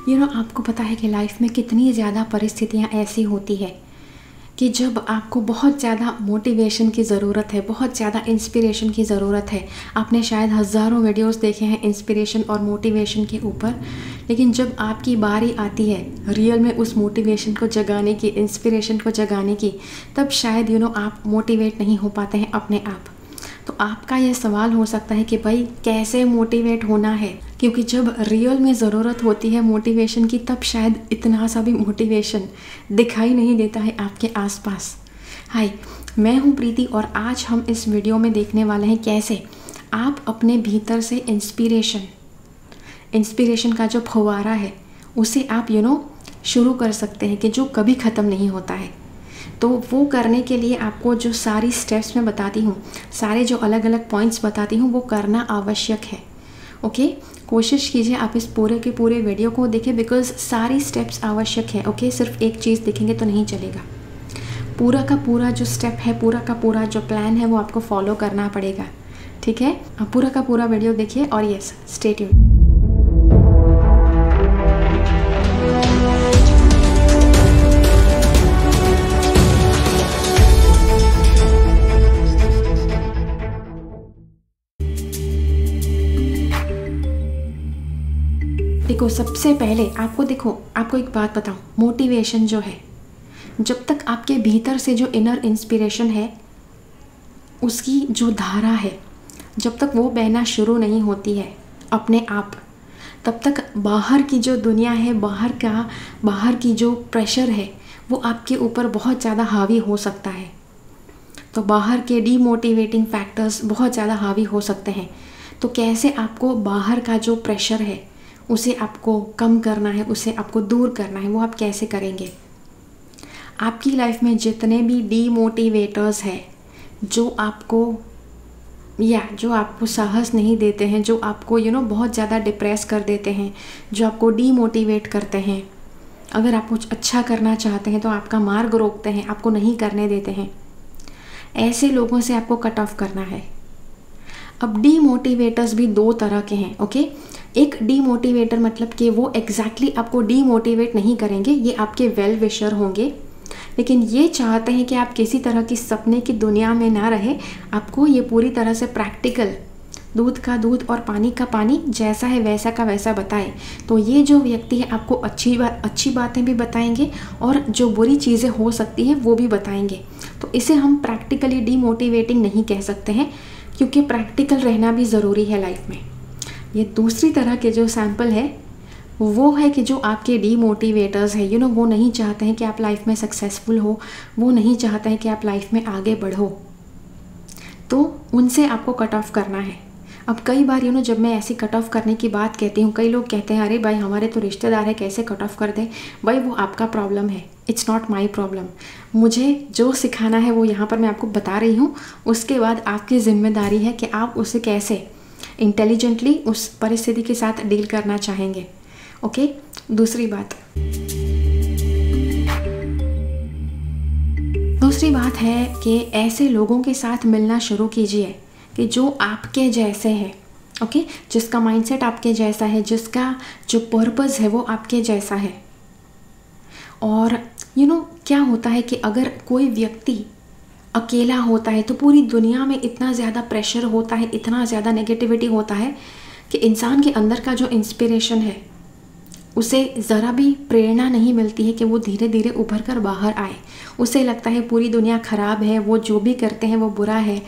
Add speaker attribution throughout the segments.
Speaker 1: आपको पता है कि लाइफ में कितनी ज़्यादा परिस्थितियाँ ऐसी होती है कि जब आपको बहुत ज़्यादा मोटिवेशन की ज़रूरत है, बहुत ज़्यादा इंस्पिरेशन की ज़रूरत है। आपने शायद हज़ारों वीडियोस देखे हैं इंस्पिरेशन और मोटिवेशन के ऊपर, लेकिन जब आपकी बारी आती है रियल में उस मोटिवेशन को जगाने की, इंस्पिरेशन को जगाने की, तब शायद आप मोटिवेट नहीं हो पाते हैं अपने आप। तो आपका यह सवाल हो सकता है कि भाई कैसे मोटिवेट होना है, क्योंकि जब रियल में ज़रूरत होती है मोटिवेशन की, तब शायद इतना सा भी मोटिवेशन दिखाई नहीं देता है आपके आसपास। हाय, मैं हूँ प्रीति और आज हम इस वीडियो में देखने वाले हैं कैसे आप अपने भीतर से इंस्पिरेशन का जो फव्वारा है उसे आप शुरू कर सकते हैं, कि जो कभी ख़त्म नहीं होता है। तो वो करने के लिए आपको जो सारी स्टेप्स मैं बताती हूँ, सारे जो अलग अलग पॉइंट्स बताती हूँ, वो करना आवश्यक है। ओके, कोशिश कीजिए आप इस पूरे के पूरे वीडियो को देखें, बिकॉज सारी स्टेप्स आवश्यक है। ओके, सिर्फ एक चीज़ देखेंगे तो नहीं चलेगा। पूरा का पूरा जो स्टेप है, पूरा का पूरा जो प्लान है, वो आपको फॉलो करना पड़ेगा। ठीक है, आप पूरा का पूरा वीडियो देखिए और यस, स्टे ट्यून्ड। देखो, सबसे पहले आपको एक बात बताऊं, मोटिवेशन जो है, जब तक आपके भीतर से जो इनर इंस्पिरेशन है उसकी जो धारा है, जब तक वो बहना शुरू नहीं होती है अपने आप, तब तक बाहर की जो दुनिया है, बाहर की जो प्रेशर है, वो आपके ऊपर बहुत ज़्यादा हावी हो सकता है। तो बाहर के डीमोटिवेटिंग फैक्टर्स बहुत ज़्यादा हावी हो सकते हैं। तो कैसे आपको बाहर का जो प्रेशर है उसे आपको कम करना है, उसे आपको दूर करना है, वो आप कैसे करेंगे? आपकी लाइफ में जितने भी डीमोटिवेटर्स हैं, जो आपको साहस नहीं देते हैं, जो आपको बहुत ज़्यादा डिप्रेस कर देते हैं, जो आपको डीमोटिवेट करते हैं, अगर आप कुछ अच्छा करना चाहते हैं तो आपका मार्ग रोकते हैं, आपको नहीं करने देते हैं, ऐसे लोगों से आपको कट ऑफ करना है। अब डीमोटिवेटर्स भी दो तरह के हैं। ओके, एक डीमोटिवेटर मतलब कि वो एग्जैक्टली आपको डीमोटिवेट नहीं करेंगे, ये आपके वेल विशर होंगे, लेकिन ये चाहते हैं कि आप किसी तरह की सपने की दुनिया में ना रहे, आपको ये पूरी तरह से प्रैक्टिकल, दूध का दूध और पानी का पानी, जैसा है वैसा का वैसा बताए। तो ये जो व्यक्ति है आपको अच्छी बातें भी बताएंगे और जो बुरी चीज़ें हो सकती हैं वो भी बताएंगे। तो इसे हम प्रैक्टिकली डीमोटिवेटिंग नहीं कह सकते हैं, क्योंकि प्रैक्टिकल रहना भी ज़रूरी है लाइफ में। ये दूसरी तरह के जो सैंपल है वो है कि जो आपके डीमोटिवेटर्स है, वो नहीं चाहते हैं कि आप लाइफ में सक्सेसफुल हो, वो नहीं चाहते हैं कि आप लाइफ में आगे बढ़ो, तो उनसे आपको कट ऑफ करना है। अब कई बार जब मैं ऐसी कट ऑफ करने की बात कहती हूँ, कई लोग कहते हैं अरे भाई हमारे तो रिश्तेदार है, कैसे कट ऑफ कर दें? भाई वो आपका प्रॉब्लम है, इट्स नॉट माई प्रॉब्लम। मुझे जो सिखाना है वो यहाँ पर मैं आपको बता रही हूँ, उसके बाद आपकी जिम्मेदारी है कि आप उसे कैसे इंटेलिजेंटली उस परिस्थिति के साथ डील करना चाहेंगे। ओके, दूसरी बात है कि ऐसे लोगों के साथ मिलना शुरू कीजिए कि जो आपके जैसे हैं। ओके, जिसका माइंडसेट आपके जैसा है, जिसका जो पर्पस है वो आपके जैसा है। और क्या होता है कि अगर कोई व्यक्ति अकेला होता है तो पूरी दुनिया में इतना ज़्यादा प्रेशर होता है, इतना ज़्यादा नेगेटिविटी होता है कि इंसान के अंदर का जो इंस्पिरेशन है उसे ज़रा भी प्रेरणा नहीं मिलती है कि वो धीरे धीरे उभर कर बाहर आए। उसे लगता है पूरी दुनिया ख़राब है, वो जो भी करते हैं वो बुरा है,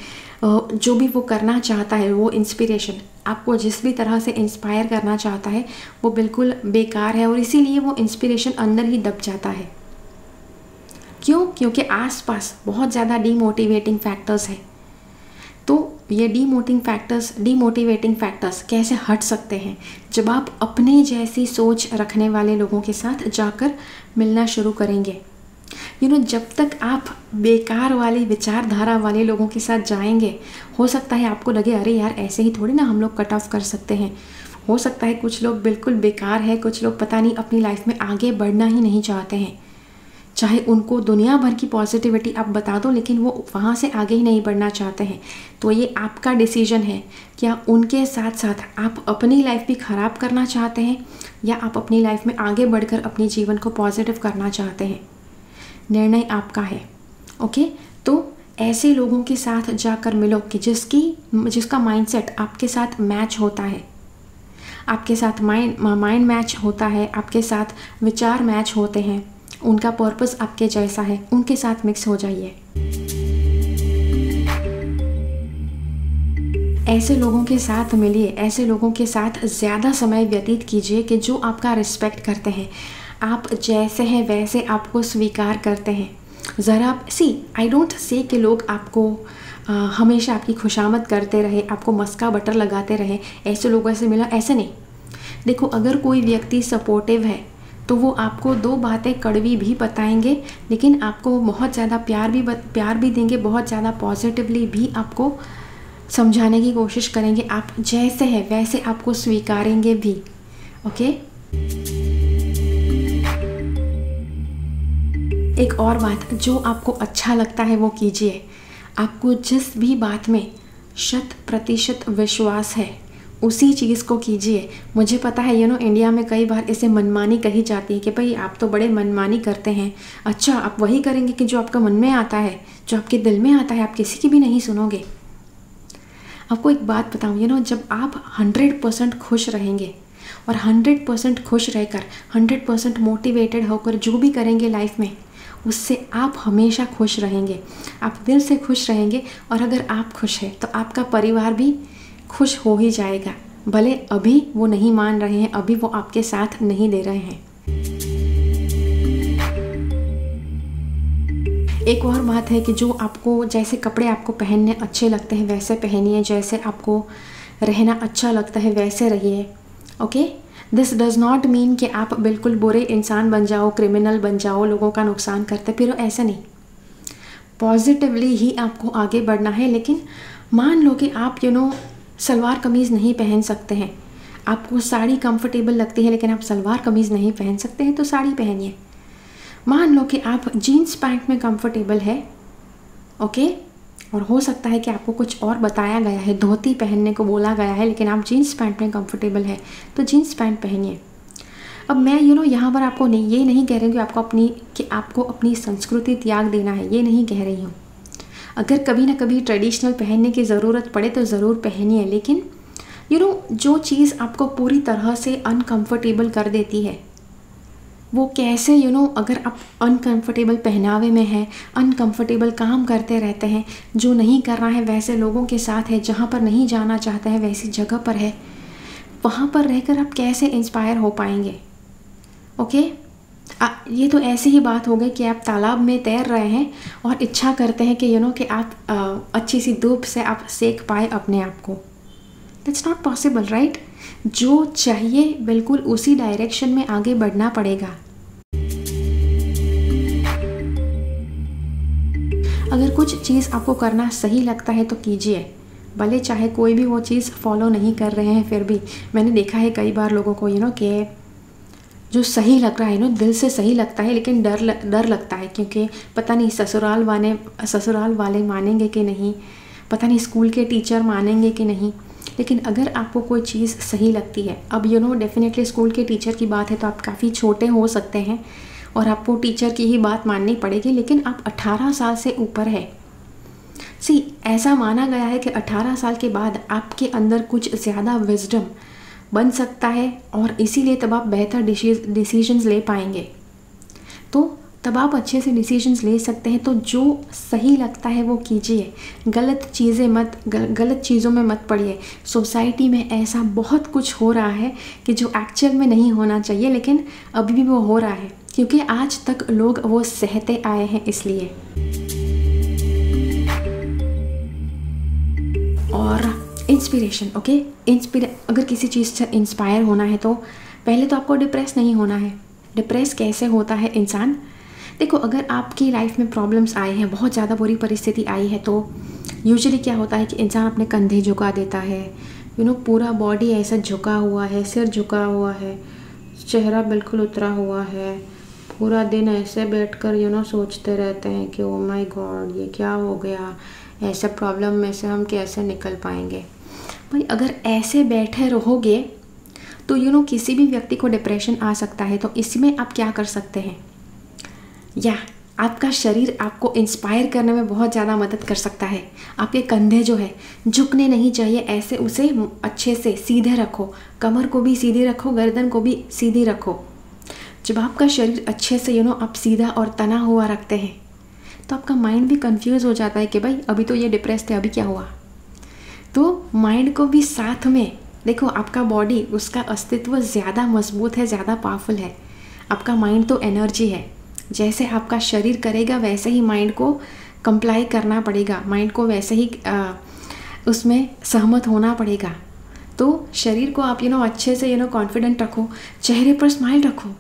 Speaker 1: जो भी वो करना चाहता है, वो इंस्पिरेशन आपको जिस भी तरह से इंस्पायर करना चाहता है वो बिल्कुल बेकार है, और इसीलिए वो इंस्पिरेशन अंदर ही दब जाता है। क्यों? क्योंकि आसपास बहुत ज़्यादा डीमोटिवेटिंग फैक्टर्स है। तो ये डीमोटिवेटिंग फैक्टर्स कैसे हट सकते हैं? जब आप अपने जैसी सोच रखने वाले लोगों के साथ जाकर मिलना शुरू करेंगे। जब तक आप बेकार वाली विचारधारा वाले लोगों के साथ जाएंगे, हो सकता है आपको लगे अरे यार ऐसे ही थोड़ी ना हम लोग कट ऑफ कर सकते हैं। हो सकता है कुछ लोग बिल्कुल बेकार है, कुछ लोग पता नहीं अपनी लाइफ में आगे बढ़ना ही नहीं चाहते हैं। चाहे उनको दुनिया भर की पॉजिटिविटी आप बता दो, लेकिन वो वहाँ से आगे ही नहीं बढ़ना चाहते हैं। तो ये आपका डिसीजन है, क्या उनके साथ साथ आप अपनी लाइफ भी ख़राब करना चाहते हैं या आप अपनी लाइफ में आगे बढ़कर अपने जीवन को पॉजिटिव करना चाहते हैं। निर्णय आपका है। ओके, तो ऐसे लोगों के साथ जाकर मिलो कि जिसका माइंडसेट आपके साथ मैच होता है, आपके साथ माइंड मैच होता है, आपके साथ विचार मैच होते हैं, उनका पर्पस आपके जैसा है, उनके साथ मिक्स हो जाइए। ऐसे लोगों के साथ मिलिए, ऐसे लोगों के साथ ज़्यादा समय व्यतीत कीजिए कि जो आपका रिस्पेक्ट करते हैं, आप जैसे हैं वैसे आपको स्वीकार करते हैं। ज़रा आई डोंट से कि लोग आपको हमेशा आपकी खुशामद करते रहे, आपको मस्का बटर लगाते रहे, ऐसे लोगों से मिला, ऐसे नहीं। देखो, अगर कोई व्यक्ति सपोर्टिव है तो वो आपको 2 बातें कड़वी भी बताएंगे, लेकिन आपको बहुत ज़्यादा प्यार भी देंगे, बहुत ज़्यादा पॉजिटिवली भी आपको समझाने की कोशिश करेंगे। आप जैसे हैं वैसे आपको स्वीकारेंगे भी। ओके, एक और बात, जो आपको अच्छा लगता है वो कीजिए। आपको जिस भी बात में 100% विश्वास है उसी चीज़ को कीजिए। मुझे पता है इंडिया में कई बार इसे मनमानी कही जाती है कि भाई आप तो बड़े मनमानी करते हैं। अच्छा, आप वही करेंगे कि जो आपका मन में आता है, जो आपके दिल में आता है, आप किसी की भी नहीं सुनोगे। आपको एक बात बताऊँ, जब आप 100% खुश रहेंगे और 100% खुश रहकर 100% मोटिवेटेड होकर जो भी करेंगे लाइफ में, उससे आप हमेशा खुश रहेंगे, आप दिल से खुश रहेंगे। और अगर आप खुश हैं तो आपका परिवार भी खुश हो ही जाएगा, भले अभी वो नहीं मान रहे हैं, अभी वो आपके साथ नहीं दे रहे हैं। एक और बात है कि जो आपको जैसे कपड़े आपको पहनने अच्छे लगते हैं वैसे पहनिए, जैसे आपको रहना अच्छा लगता है वैसे रहिए। Okay, this does not mean कि आप बिल्कुल बुरे इंसान बन जाओ, क्रिमिनल बन जाओ, लोगों का नुकसान करते फिर ऐसा नहीं। पॉजिटिवली ही आपको आगे बढ़ना है। लेकिन मान लो कि आप सलवार कमीज़ नहीं पहन सकते हैं, आपको साड़ी कंफर्टेबल लगती है लेकिन आप सलवार कमीज़ नहीं पहन सकते हैं, तो साड़ी पहनिए। मान लो कि आप जीन्स पैंट में कंफर्टेबल है, ओके, और हो सकता है कि आपको कुछ और बताया गया है, धोती पहनने को बोला गया है, लेकिन आप जीन्स पैंट में कंफर्टेबल है तो जीन्स पैंट पहनिए। अब मैं यहाँ पर आपको ये नहीं कह रही हूँ कि आपको अपनी संस्कृति त्याग देना है, ये नहीं कह रही हूँ। अगर कभी ना कभी ट्रेडिशनल पहनने की ज़रूरत पड़े तो ज़रूर पहनिए, लेकिन जो चीज़ आपको पूरी तरह से अनकंफर्टेबल कर देती है वो कैसे अगर आप अनकंफर्टेबल पहनावे में हैं, अनकंफर्टेबल काम करते रहते हैं, जो नहीं करना है वैसे लोगों के साथ है, जहाँ पर नहीं जाना चाहते हैं वैसी जगह पर है, वहाँ पर रहकर आप कैसे इंस्पायर हो पाएंगे। ओके, ये तो ऐसी ही बात हो गई कि आप तालाब में तैर रहे हैं और इच्छा करते हैं कि कि आप अच्छी सी धूप से आप सेक पाए अपने आप को। That's not possible, right? जो चाहिए बिल्कुल उसी डायरेक्शन में आगे बढ़ना पड़ेगा। अगर कुछ चीज़ आपको करना सही लगता है तो कीजिए, भले चाहे कोई भी वो चीज़ फॉलो नहीं कर रहे हैं फिर भी। मैंने देखा है कई बार लोगों को कि जो सही लग रहा है दिल से सही लगता है, लेकिन डर लगता है क्योंकि पता नहीं ससुराल वाले मानेंगे कि नहीं, पता नहीं स्कूल के टीचर मानेंगे कि नहीं। लेकिन अगर आपको कोई चीज़ सही लगती है, अब डेफिनेटली स्कूल के टीचर की बात है तो आप काफ़ी छोटे हो सकते हैं और आपको टीचर की ही बात माननी पड़ेगी, लेकिन आप 18 साल से ऊपर है। ऐसा माना गया है कि 18 साल के बाद आपके अंदर कुछ ज़्यादा विजडम बन सकता है और इसीलिए तब आप बेहतर डिसीजंस ले पाएंगे, तो तब आप अच्छे से डिसीजंस ले सकते हैं। तो जो सही लगता है वो कीजिए, गलत चीज़ों में मत पड़िए। सोसाइटी में ऐसा बहुत कुछ हो रहा है कि जो एक्चुअल में नहीं होना चाहिए, लेकिन अभी भी वो हो रहा है क्योंकि आज तक लोग वो सहते आए हैं इसलिए। और इंस्पिरेशन, ओके, अगर किसी चीज़ से इंस्पायर होना है तो पहले तो आपको डिप्रेस नहीं होना है। डिप्रेस कैसे होता है इंसान? देखो, अगर आपकी लाइफ में प्रॉब्लम्स आए हैं, बहुत ज़्यादा बुरी परिस्थिति आई है, तो यूजुअली क्या होता है कि इंसान अपने कंधे झुका देता है, पूरा बॉडी ऐसा झुका हुआ है, सिर झुका हुआ है, चेहरा बिल्कुल उतरा हुआ है, पूरा दिन ऐसे बैठकर सोचते रहते हैं कि ओ माय गॉड ये क्या हो गया, ऐसे प्रॉब्लम में से हम कैसे निकल पाएंगे। भाई अगर ऐसे बैठे रहोगे तो किसी भी व्यक्ति को डिप्रेशन आ सकता है। तो इसमें आप क्या कर सकते हैं, या आपका शरीर आपको इंस्पायर करने में बहुत ज़्यादा मदद कर सकता है। आपके कंधे जो है झुकने नहीं चाहिए, ऐसे उसे अच्छे से सीधे रखो, कमर को भी सीधी रखो, गर्दन को भी सीधी रखो। जब आपका शरीर अच्छे से आप सीधा और तना हुआ रखते हैं तो आपका माइंड भी कंफ्यूज हो जाता है कि भाई अभी तो ये डिप्रेस थे, अभी क्या हुआ। तो माइंड को भी साथ में देखो, आपका बॉडी उसका अस्तित्व ज़्यादा मजबूत है, ज़्यादा पावरफुल है। आपका माइंड तो एनर्जी है, जैसे आपका शरीर करेगा वैसे ही माइंड को कंप्लाई करना पड़ेगा, माइंड को वैसे ही उसमें सहमत होना पड़ेगा। तो शरीर को आप अच्छे से कॉन्फिडेंट रखो, चेहरे पर स्माइल रखो।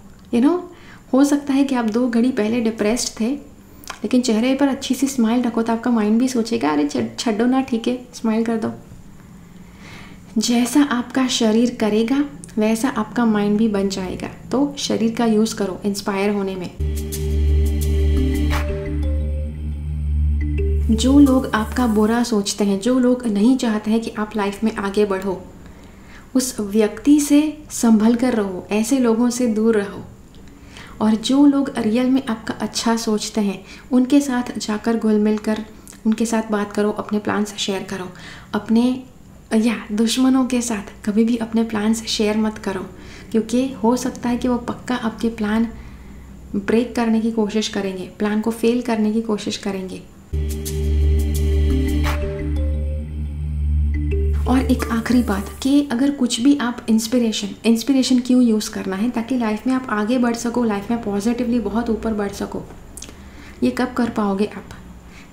Speaker 1: हो सकता है कि आप 2 घड़ी पहले डिप्रेस्ड थे, लेकिन चेहरे पर अच्छी सी स्माइल रखो तो आपका माइंड भी सोचेगा अरे छड्डो ना, ठीक है, स्माइल कर दो। जैसा आपका शरीर करेगा वैसा आपका माइंड भी बन जाएगा। तो शरीर का यूज़ करो इंस्पायर होने में। जो लोग आपका बुरा सोचते हैं, जो लोग नहीं चाहते हैं कि आप लाइफ में आगे बढ़ो, उस व्यक्ति से संभल कर रहो, ऐसे लोगों से दूर रहो। और जो लोग रियल में आपका अच्छा सोचते हैं उनके साथ जाकर घुल मिल कर उनके साथ बात करो, अपने प्लान्स शेयर करो। अपने या दुश्मनों के साथ कभी भी अपने प्लान्स शेयर मत करो, क्योंकि हो सकता है कि वो पक्का आपके प्लान ब्रेक करने की कोशिश करेंगे, प्लान को फेल करने की कोशिश करेंगे। और एक आखिरी बात कि अगर कुछ भी आप इंस्पिरेशन क्यों यूज़ करना है, ताकि लाइफ में आप आगे बढ़ सको, लाइफ में पॉजिटिवली बहुत ऊपर बढ़ सको। ये कब कर पाओगे आप,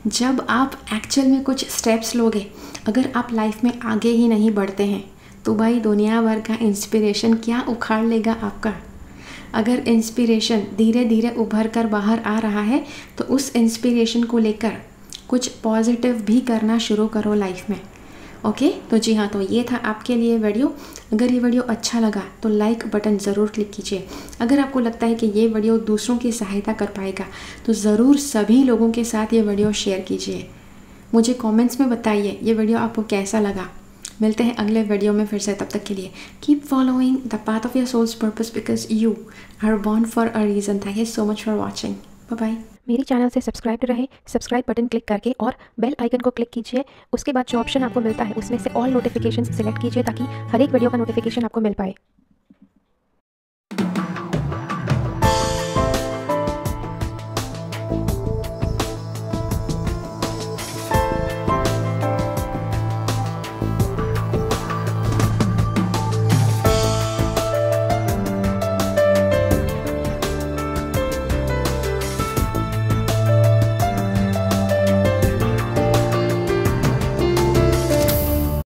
Speaker 1: जब आप एक्चुअल में कुछ स्टेप्स लोगे। अगर आप लाइफ में आगे ही नहीं बढ़ते हैं तो भाई दुनिया भर का इंस्पिरेशन क्या उखाड़ लेगा आपका। अगर इंस्पिरेशन धीरे धीरे उभर कर बाहर आ रहा है तो उस इंस्पिरेशन को लेकर कुछ पॉजिटिव भी करना शुरू करो लाइफ में। ओके, तो जी हाँ, तो ये था आपके लिए वीडियो। अगर ये वीडियो अच्छा लगा तो लाइक बटन ज़रूर क्लिक कीजिए। अगर आपको लगता है कि ये वीडियो दूसरों की सहायता कर पाएगा तो ज़रूर सभी लोगों के साथ ये वीडियो शेयर कीजिए। मुझे कमेंट्स में बताइए ये वीडियो आपको कैसा लगा। मिलते हैं अगले वीडियो में फिर से, तब तक के लिए keep following the path of your soul's purpose because you are born for a reason. Thank you so much for watching. Bye bye.
Speaker 2: मेरी चैनल से सब्सक्राइब रहे, सब्सक्राइब बटन क्लिक करके और बेल आइकन को क्लिक कीजिए। उसके बाद जो ऑप्शन आपको मिलता है उसमें से ऑल नोटिफिकेशन सिलेक्ट कीजिए ताकि हर एक वीडियो का नोटिफिकेशन आपको मिल पाए।